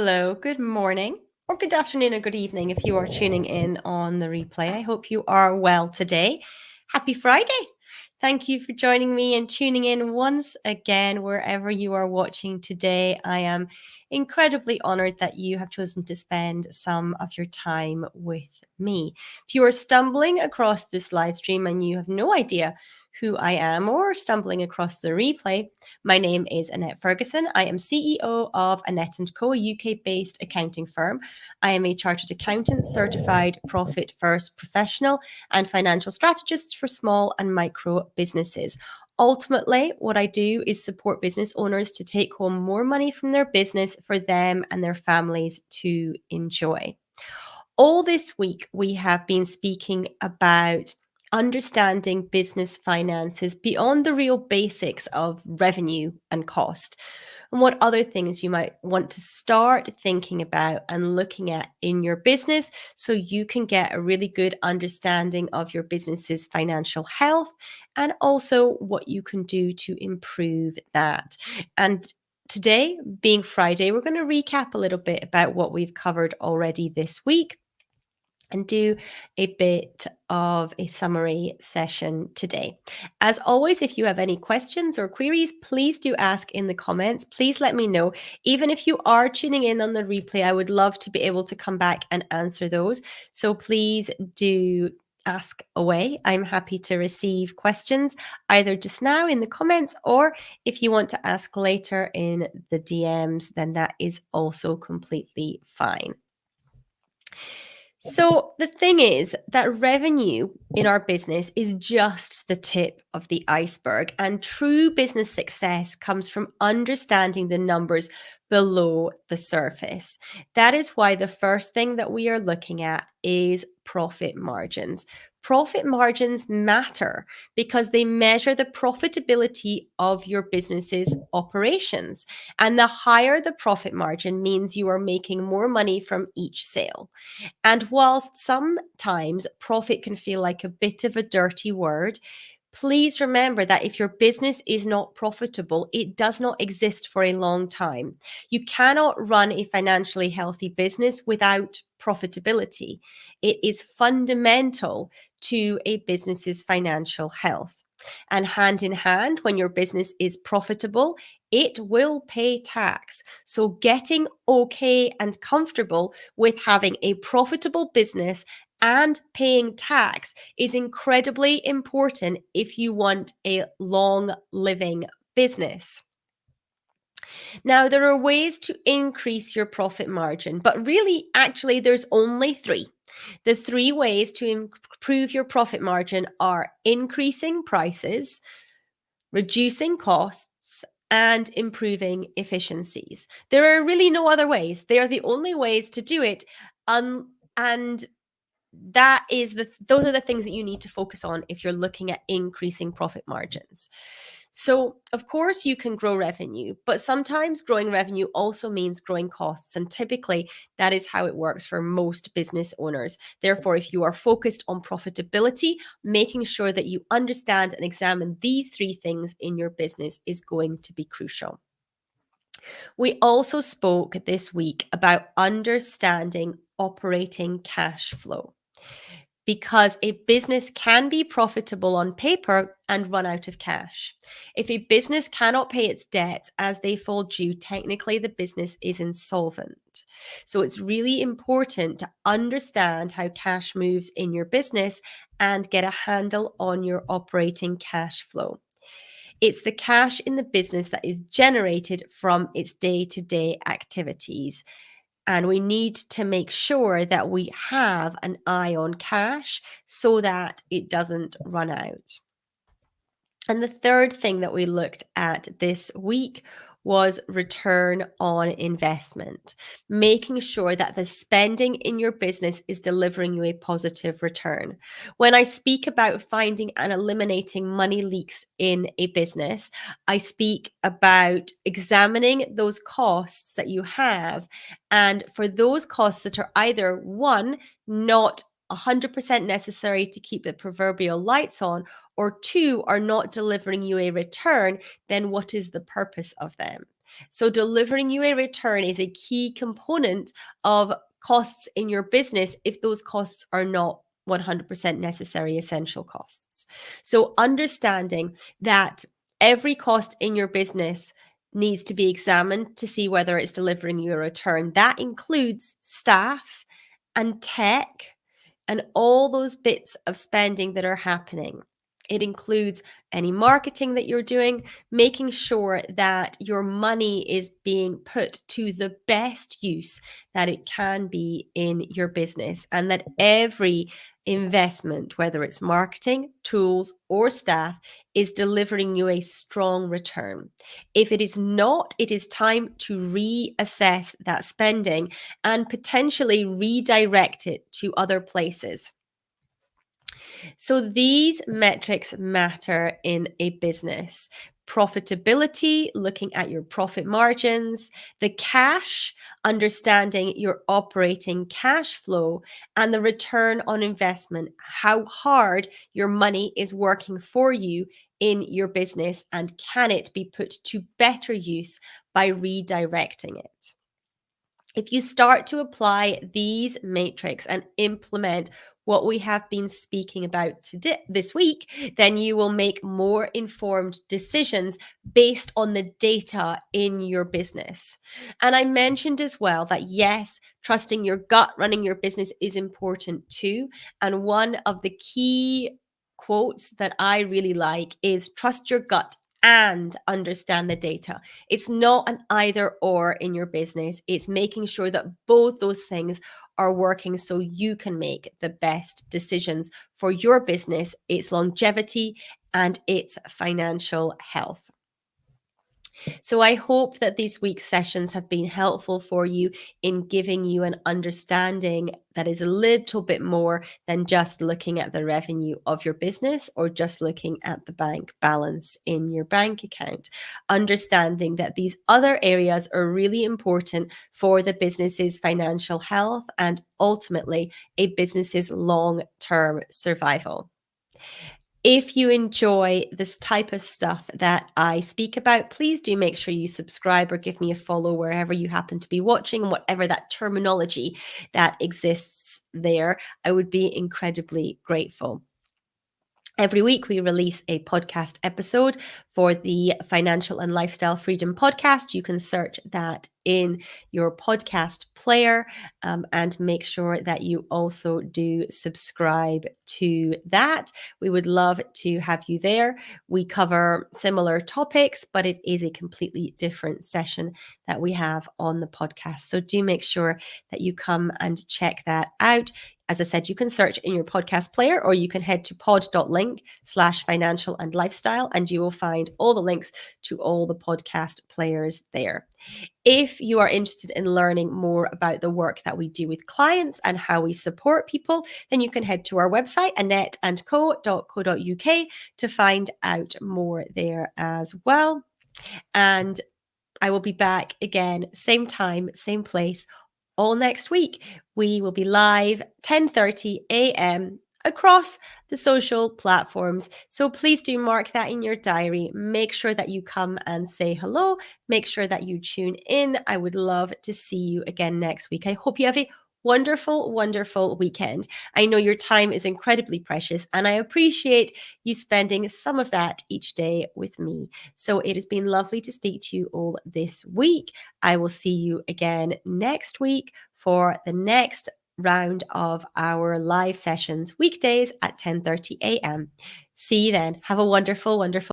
Hello, good morning, or good afternoon, or good evening if you are tuning in on the replay. I hope you are well today. Happy Friday. Thank you for joining me and tuning in once again, wherever you are watching today. I am incredibly honored that you have chosen to spend some of your time with me. If you are stumbling across this live stream and you have no idea who I am or stumbling across the replay, my name is Annette Ferguson. I am CEO of Annette & Co, a UK-based accounting firm. I am a chartered accountant, certified profit first professional and financial strategist for small and micro businesses. Ultimately, what I do is support business owners to take home more money from their business for them and their families to enjoy. All this week, we have been speaking about understanding business finances beyond the real basics of revenue and cost, and what other things you might want to start thinking about and looking at in your business so you can get a really good understanding of your business's financial health and also what you can do to improve that. And today, being Friday, we're going to recap a little bit about what we've covered already this week and do a bit of a summary session today. As always, if you have any questions or queries, please do ask in the comments. Please let me know. Even if you are tuning in on the replay, I would love to be able to come back and answer those. So please do ask away. I'm happy to receive questions either just now in the comments, or if you want to ask later in the DMs, then that is also completely fine. So the thing is that revenue in our business is just the tip of the iceberg, and true business success comes from understanding the numbers below the surface. That is why the first thing that we are looking at is profit margins. Profit margins matter because they measure the profitability of your business's operations. And the higher the profit margin means you are making more money from each sale. And whilst sometimes profit can feel like a bit of a dirty word, please remember that if your business is not profitable, it does not exist for a long time. You cannot run a financially healthy business without profitability. It is fundamental to a business's financial health. And hand in hand, when your business is profitable, it will pay tax. So getting okay and comfortable with having a profitable business and paying tax is incredibly important if you want a long living business. Now, there are ways to increase your profit margin, but really, actually, there's only three. The three ways to improve your profit margin are increasing prices, reducing costs, and improving efficiencies. There are really no other ways. They are the only ways to do it. And those are the things that you need to focus on if you're looking at increasing profit margins. So, of course, you can grow revenue, but sometimes growing revenue also means growing costs. And typically, that is how it works for most business owners. Therefore, if you are focused on profitability, making sure that you understand and examine these three things in your business is going to be crucial. We also spoke this week about understanding operating cash flow, because a business can be profitable on paper and run out of cash. If a business cannot pay its debts as they fall due, technically the business is insolvent. So it's really important to understand how cash moves in your business and get a handle on your operating cash flow. It's the cash in the business that is generated from its day-to-day activities. And we need to make sure that we have an eye on cash so that it doesn't run out. And the third thing that we looked at this week was return on investment, making sure that the spending in your business is delivering you a positive return. When I speak about finding and eliminating money leaks in a business, I speak about examining those costs that you have. And for those costs that are either one, not 100% necessary to keep the proverbial lights on, or two, are not delivering you a return, then what is the purpose of them? So delivering you a return is a key component of costs in your business if those costs are not 100% necessary essential costs. So understanding that every cost in your business needs to be examined to see whether it's delivering you a return. That includes staff and tech and all those bits of spending that are happening. It includes any marketing that you're doing, making sure that your money is being put to the best use that it can be in your business, and that every investment, whether it's marketing, tools, or staff, is delivering you a strong return. If it is not, it is time to reassess that spending and potentially redirect it to other places. So these metrics matter in a business. Profitability, looking at your profit margins, the cash, understanding your operating cash flow, and the return on investment, how hard your money is working for you in your business, and can it be put to better use by redirecting it. If you start to apply these matrix and implement what we have been speaking about today, this week, then you will make more informed decisions based on the data in your business. And I mentioned as well that yes, trusting your gut running your business is important too. And one of the key quotes that I really like is trust your gut and understand the data. It's not an either or in your business. It's making sure that both those things are working so you can make the best decisions for your business, its longevity, and its financial health. So I hope that these week's sessions have been helpful for you in giving you an understanding that is a little bit more than just looking at the revenue of your business or just looking at the bank balance in your bank account. Understanding that these other areas are really important for the business's financial health and ultimately a business's long-term survival. If you enjoy this type of stuff that I speak about, please do make sure you subscribe or give me a follow wherever you happen to be watching, whatever that terminology that exists there. I would be incredibly grateful. Every week, we release a podcast episode for the Financial and Lifestyle Freedom Podcast. You can search that in your podcast player and make sure that you also do subscribe to that. We would love to have you there. We cover similar topics, but it is a completely different session that we have on the podcast. So do make sure that you come and check that out. As I said, you can search in your podcast player or you can head to pod.link/financial and lifestyle and you will find all the links to all the podcast players there. If you are interested in learning more about the work that we do with clients and how we support people, then you can head to our website, annetteandco.co.uk, to find out more there as well. And I will be back again, same time, same place, all next week. We will be live 10:30 a.m. across the social platforms. So please do mark that in your diary. Make sure that you come and say hello. Make sure that you tune in. I would love to see you again next week. I hope you have a wonderful, wonderful weekend. I know your time is incredibly precious and I appreciate you spending some of that each day with me. So it has been lovely to speak to you all this week. I will see you again next week for the next round of our live sessions, weekdays at 10:30 a.m. See you then. Have a wonderful, wonderful